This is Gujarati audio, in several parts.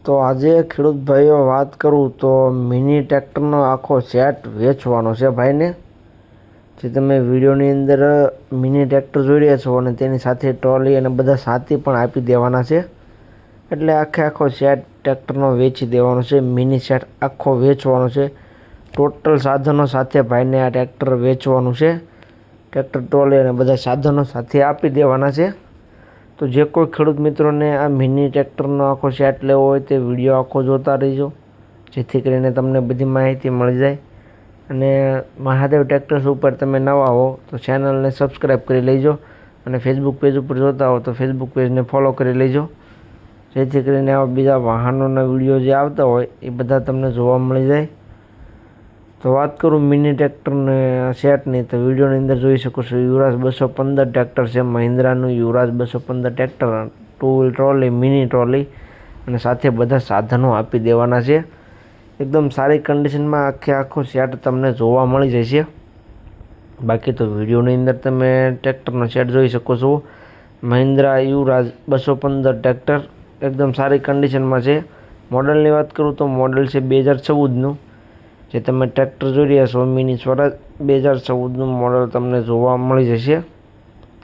તો આજે ખેડૂત ભાઈઓ વાત કરું તો મિની ટ્રેક્ટરનો આખો સેટ વેચવાનો છે ભાઈને. જે તમે વિડીયોની અંદર મિની ટ્રેક્ટર જોઈ રહ્યા છો અને તેની સાથે ટ્રોલી અને બધા સાથી પણ આપી દેવાના છે. એટલે આખો સેટ ટ્રેક્ટરનો વેચી દેવાનો છે. મિની સેટ આખો વેચવાનો છે. ટોટલ સાધનો સાથે ભાઈને આ ટ્રેક્ટર વેચવાનું છે. ટ્રેક્ટર ટ્રોલી અને બધા સાધનો સાથે આપી દેવાના છે. તો જે કોઈ ખેડૂત મિત્રોને આ મિની ટ્રેક્ટરનો આખો સેટ લેવો હોય તે વિડીયો આખો જોતા રહીજો, જેથી કરીને તમને બધી માહિતી મળી જાય. અને મહાદેવ ટ્રેક્ટર્સ ઉપર તમે નવા હો તો ચેનલને સબસ્ક્રાઈબ કરી લેજો, અને ફેસબુક પેજ ઉપર જોતા હો તો ફેસબુક પેજને ફોલો કરી લેજો, જેથી કરીને આવા બીજા વાહનોના વિડીયો જે આવતા હોય એ બધા તમને જોવા મળી જાય. તો વાત કરું મિની ટ્રેક્ટરને સેટની, તો વિડીયોની અંદર જોઈ શકો છો યુવરાજ 215 ટ્રેક્ટર છે. મહિન્દ્રાનું યુવરાજ 215 tractor, 2 wheel trolley, mini trolley અને સાથે બધા સાધનો આપી દેવાના છે. એકદમ સારી કન્ડિશનમાં આખો સેટ તમને જોવા મળી જશે. બાકી તો વિડીયોની અંદર તમે ટ્રેક્ટરનો સેટ જોઈ શકો છો. મહિન્દ્રા યુવરાજ 215 ટ્રેક્ટર એકદમ સારી કન્ડિશનમાં છે. મોડલની વાત કરું તો મોડલ છે 2014નું. જે તમે ટ્રેક્ટર જોઈ રહ્યા છો મિની સ્વરાજ 2014નું મોડલ તમને જોવા મળી જશે.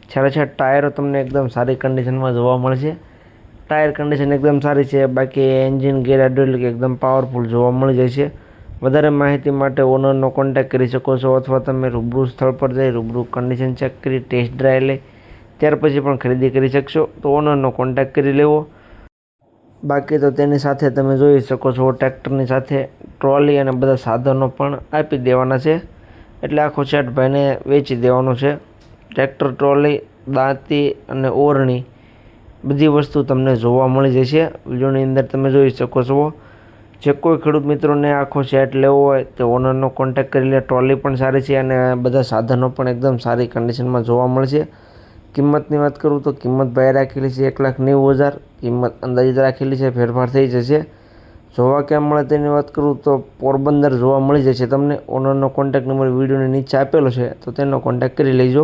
છેલ્લા ટાયરો તમને એકદમ સારી કન્ડિશનમાં જોવા મળશે. ટાયર કન્ડિશન એકદમ સારી છે. બાકી એન્જિન ગેર હાઇડ્રોલિક એકદમ પાવરફુલ જોવા મળી જશે. વધારે માહિતી માટે ઓનરનો કોન્ટેક્ટ કરી શકો છો, અથવા તમે રૂબરૂ સ્થળ પર જઈ રૂબરૂ કન્ડિશન ચેક કરી ટેસ્ટ ડ્રાઈવ લઈ ત્યાર પછી પણ ખરીદી કરી શકશો. તો ઓનરનો કોન્ટેક્ટ કરી લેવો. બાકી તો તેની સાથે તમે જોઈ શકો છો ટ્રેક્ટરની સાથે ટ્રોલી અને બધા સાધનો પણ આપી દેવાના છે. એટલે આખો સેટ ભાઈને વેચી દેવાનો છે. ટ્રેક્ટર, ટ્રોલી, દાંતી અને ઓરણી બધી વસ્તુ તમને જોવા મળી જશે. વિડીયોની અંદર તમે જોઈ શકો છો. જે કોઈ ખેડૂત મિત્રોને આખો સેટ લેવો હોય તે ઓનરનો કોન્ટેક્ટ કરી લે. ટ્રોલી પણ સારી છે અને બધા સાધનો પણ એકદમ સારી કન્ડિશનમાં જોવા મળશે. કિંમતની વાત કરું તો કિંમત ભાઈ રાખેલી છે 1,90,000. કિંમત અંદાજિત રાખેલી છે, ફેરફાર થઈ જશે. જોવા ક્યાં મળે તેની વાત કરું તો પોરબંદર જોવા મળી જશે તમને. ઓનરનો કોન્ટેક્ટ નંબર વિડીયોની નીચે આપેલો છે, તો તેનો કોન્ટેક્ટ કરી લેજો.